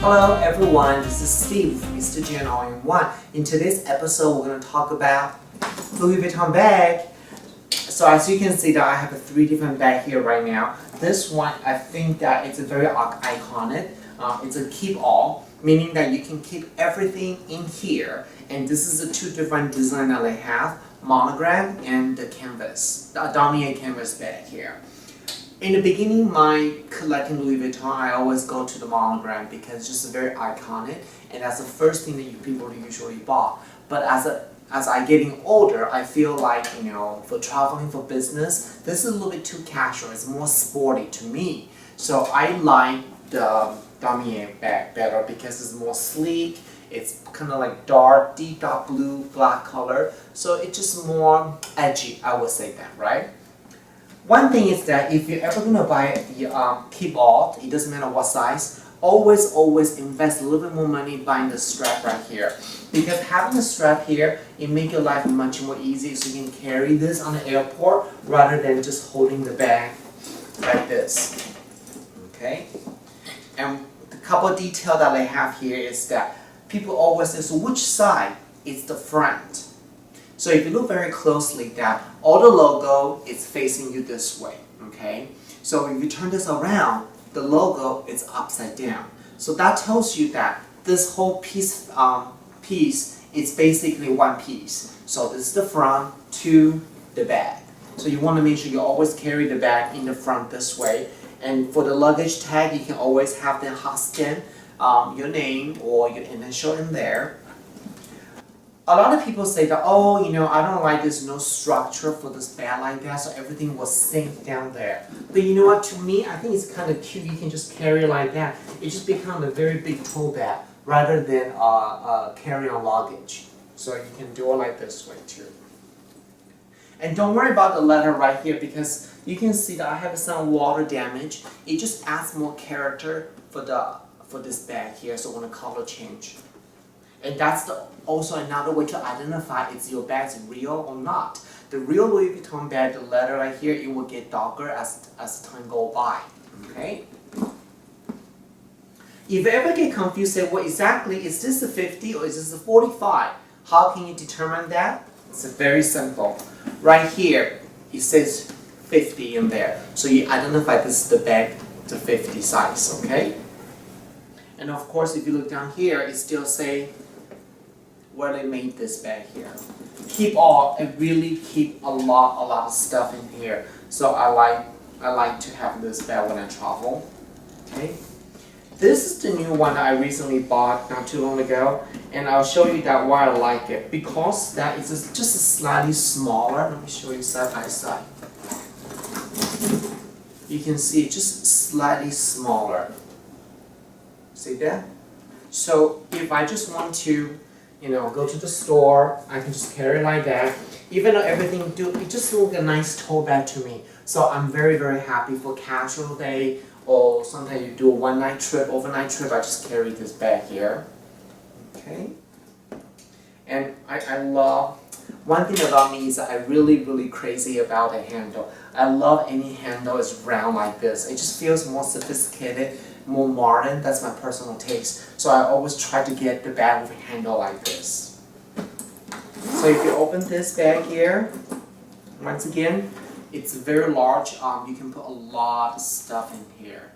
Hello everyone, this is Steve, Mr. Jen All-in-One. In today's episode, we're going to talk about Louis Vuitton bag. So as you can see that I have three different bags here right now. This one, I think that it's a very iconic. It's a keep-all, meaning that you can keep everything in here. And this is the two different designs that they have, monogram and the canvas, the damier canvas bag here. In the beginning, my collecting Louis Vuitton, I always go to the monogram because it's just very iconic, and that's the first thing that people usually buy. But as I getting older, I feel like, for traveling for business, this is a little bit too casual. It's more sporty to me. So I like the damier bag better because it's more sleek. It's kind of like deep dark blue, black color. So it's just more edgy, I would say that, right? One thing is that if you're ever going to buy the keep-all, it doesn't matter what size, always invest a little bit more money buying the strap right here. Because having the strap here, it makes your life much more easy, so you can carry this on the airport rather than just holding the bag like this. Okay? And the couple of details that I have here is that people always say, so which side is the front? So if you look very closely, that all the logo is facing you this way, okay? So if you turn this around, the logo is upside down. So that tells you that this whole piece is basically one piece. So this is the front to the back. So you want to make sure you always carry the bag in the front this way. And for the luggage tag, you can always have them hot scan your name or your initial in there. A lot of people say that, oh, I don't like this no structure for this bag like that, so everything will sink down there. But you know what, to me, I think it's kind of cute. You can just carry it like that. It just becomes a very big tote bag rather than carry on luggage. So you can do it like this way too. And don't worry about the letter right here because you can see that I have some water damage. It just adds more character for this bag here, so when the color change. And that's also another way to identify if your bag's real or not. The real Louis Vuitton bag, the letter right here, it will get darker as time goes by. Okay? If you ever get confused, say, well, exactly, is this a 50 or is this a 45? How can you determine that? It's very simple. Right here, it says 50 in there. So you identify this is the bag, the 50 size, okay? And of course, if you look down here, it still say where they made this bag here. Keep-all, it really keep a lot of stuff in here. So I like to have this bag when I travel. Okay. This is the new one that I recently bought not too long ago, and I'll show you that why I like it. Because that is just slightly smaller. Let me show you side by side. You can see it's just slightly smaller. See that? So if I just want to go to the store, I can just carry it like that. Even though it just looks a nice tote bag to me. So I'm very happy for casual day, or sometimes you do a one-night trip, overnight trip, I just carry this bag here. Okay. And I love, one thing about me is that I really crazy about the handle. I love any handle is round like this. It just feels more sophisticated, more modern. That's my personal taste. So I always try to get the bag with a handle like this. So if you open this bag here, once again, it's very large. You can put a lot of stuff in here.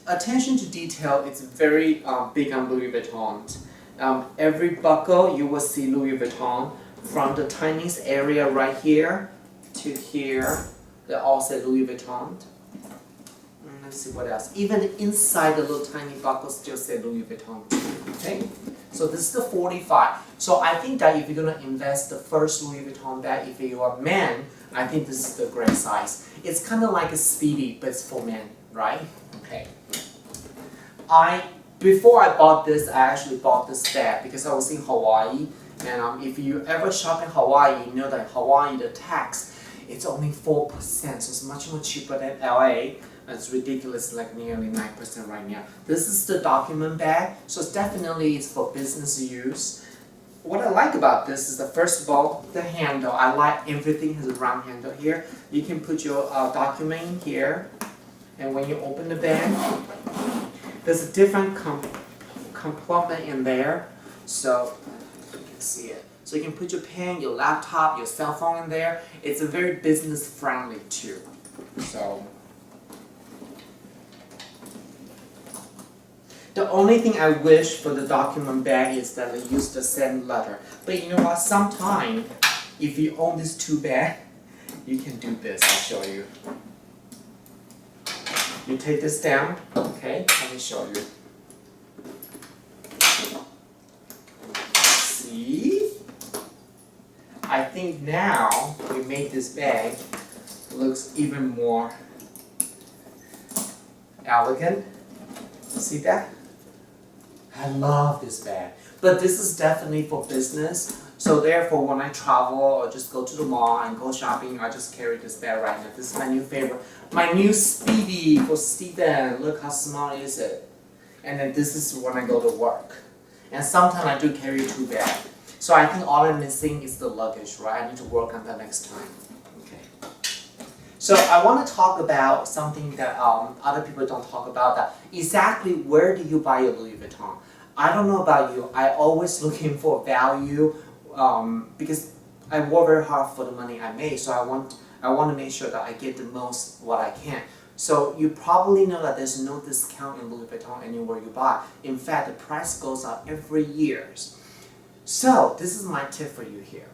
Attention to detail, it's very big on Louis Vuitton. Every buckle you will see Louis Vuitton, from the tiniest area right here to here, they all say Louis Vuitton. Let's see what else. Even inside the little tiny buckle still say Louis Vuitton. Okay? So this is the 45. So I think that if you're going to invest the first Louis Vuitton bag, if you are a man, I think this is the great size. It's kind of like a Speedy, but it's for men, right? Okay. Before I bought this, I actually bought this bag because I was in Hawaii. And if you ever shop in Hawaii, you know that Hawaii, the tax, it's only 4%. So it's much more cheaper than LA. It's ridiculous, like nearly 9% right now. This is the document bag, so definitely it's for business use. What I like about this is that first of all, the handle. I like everything has a round handle here. You can put your document in here, and when you open the bag, there's a different compartment in there, so you can see it. So you can put your pen, your laptop, your cell phone in there. It's a very business friendly too. So the only thing I wish for the document bag is that they use the same leather. But you know what? Sometimes if you own this 2 bag, you can do this. I'll show you. You take this down. Okay, let me show you. See? I think now we made this bag looks even more elegant. See that? I love this bag. But this is definitely for business. So therefore, when I travel or just go to the mall and go shopping, I just carry this bag right now. This is my new favorite. My new Speedy for Steven. Look how small is it. And then this is when I go to work. And sometimes I do carry 2 bags. So I think all I'm missing is the luggage, right? I need to work on that next time. Okay. So I want to talk about something that other people don't talk about. That exactly where do you buy your Louis Vuitton? I don't know about you. I always looking for value because I work very hard for the money I make. So I want to make sure that I get the most what I can. So you probably know that there's no discount in Louis Vuitton anywhere you buy. In fact, the price goes up every year. So this is my tip for you here.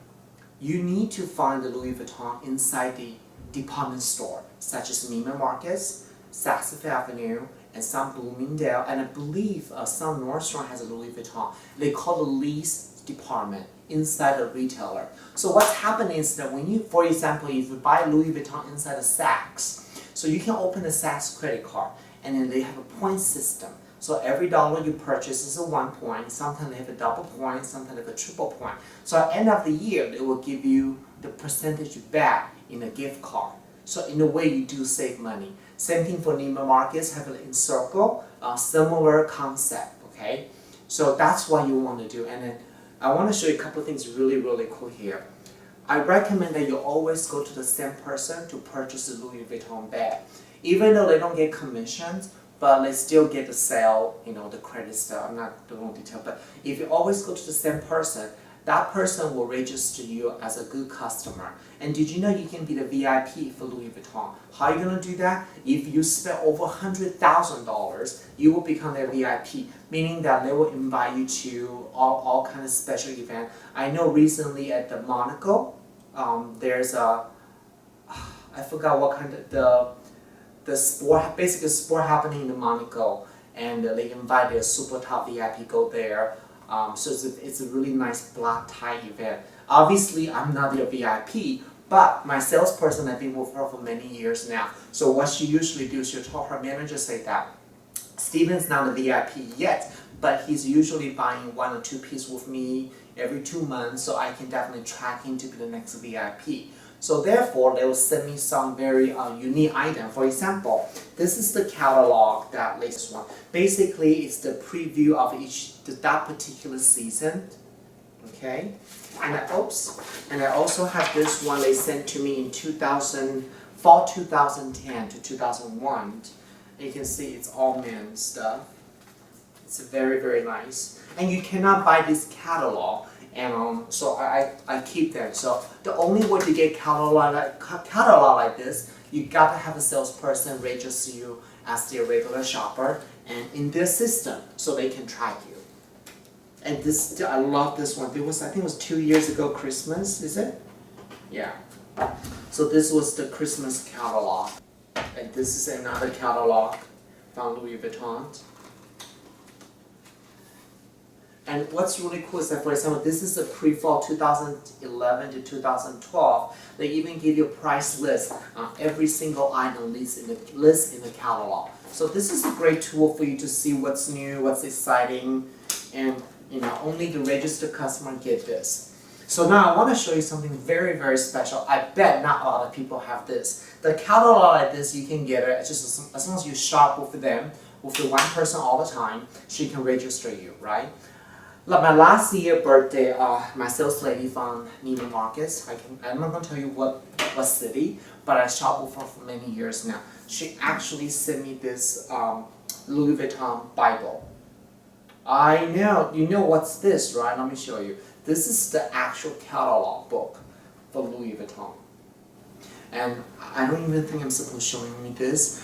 You need to find the Louis Vuitton inside the department store, such as Neiman Marcus, Saks Fifth Avenue, and some Bloomingdale, and I believe some Nordstrom has a Louis Vuitton. They call the lease department inside a retailer. So what's happening is that when you, for example, if you buy Louis Vuitton inside a Saks, so you can open a Saks credit card, and then they have a point system. So every dollar you purchase is a 1 point. Sometimes they have a double point, sometimes they have a triple point. So at the end of the year, they will give you the percentage back in a gift card. So in a way, you do save money. Same thing for Neiman Marcus, have it in circle, similar concept, okay? So that's what you want to do. And then I want to show you a couple of things really, really cool here. I recommend that you always go to the same person to purchase a Louis Vuitton bag. Even though they don't get commissions, but they still get the sale, you know, the credit stuff. I'm not going into detail, but if you always go to the same person, that person will register you as a good customer. And did you know you can be the VIP for Louis Vuitton? How are you going to do that? If you spend over $100,000, you will become their VIP, meaning that they will invite you to all kind of special events. I know recently at the Monaco, there's a, I forgot what kind of, the sport, basically sport happening in Monaco, and they invite their super top VIP go there. So it's a really nice black tie event. Obviously, I'm not their VIP, but my salesperson, I've been with her for many years now. So what she usually do, she'll tell her manager, say that Steven's not a VIP yet, but he's usually buying 1 or 2 pieces with me every 2 months, so I can definitely track him to be the next VIP. So therefore, they will send me some very unique item. For example, this is the catalog, that latest one. Basically, it's the preview of that particular season. Okay, and I also have this one they sent to me in fall 2010 to 2001. You can see it's all men's stuff. It's very, very nice. And you cannot buy this catalog. And so I keep them. So the only way to get catalog like this, you got to have a salesperson register you as their regular shopper and in their system so they can track you. And this, I love this one. It was, I think it was 2 years ago Christmas, is it? Yeah. So this was the Christmas catalog. And this is another catalog from Louis Vuitton. And what's really cool is that, for example, this is a pre-fall 2011 to 2012. They even give you a price list on every single item list in the catalog. So this is a great tool for you to see what's new, what's exciting, and you know, only the registered customer get this. So now I want to show you something very, very special. I bet not a lot of people have this. The catalog like this, you can get it just as long as you shop with them, with the one person all the time, she can register you, right? Like my last year birthday, my sales lady from Neiman Marcus, I'm not going to tell you what city, but I shopped with her for many years now. She actually sent me this Louis Vuitton Bible. I know. You know what's this, right? Let me show you. This is the actual catalog book for Louis Vuitton. And I don't even think I'm supposed to showing you this.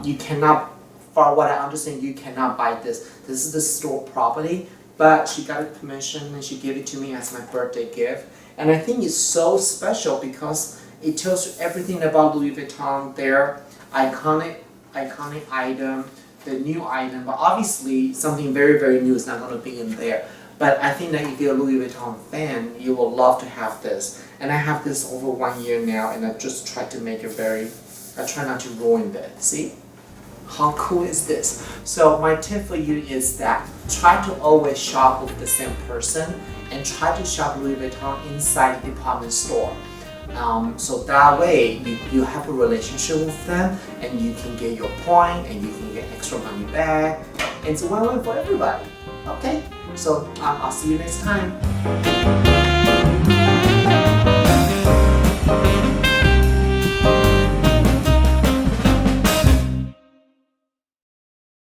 You cannot, for what I understand, you cannot buy this. This is the store property, but she got a permission and she gave it to me as my birthday gift. And I think it's so special because it tells you everything about Louis Vuitton, their iconic item, the new item, but obviously something very, very new is not going to be in there. But I think that if you're a Louis Vuitton fan, you will love to have this. And I have this over 1 year now, and I just try to make it I try not to ruin it. See? How cool is this? So my tip for you is that try to always shop with the same person and try to shop Louis Vuitton inside the department store. So that way you have a relationship with them and you can get your point and you can get extra money back. And it's a win-win for everybody. Okay? So I'll see you next time.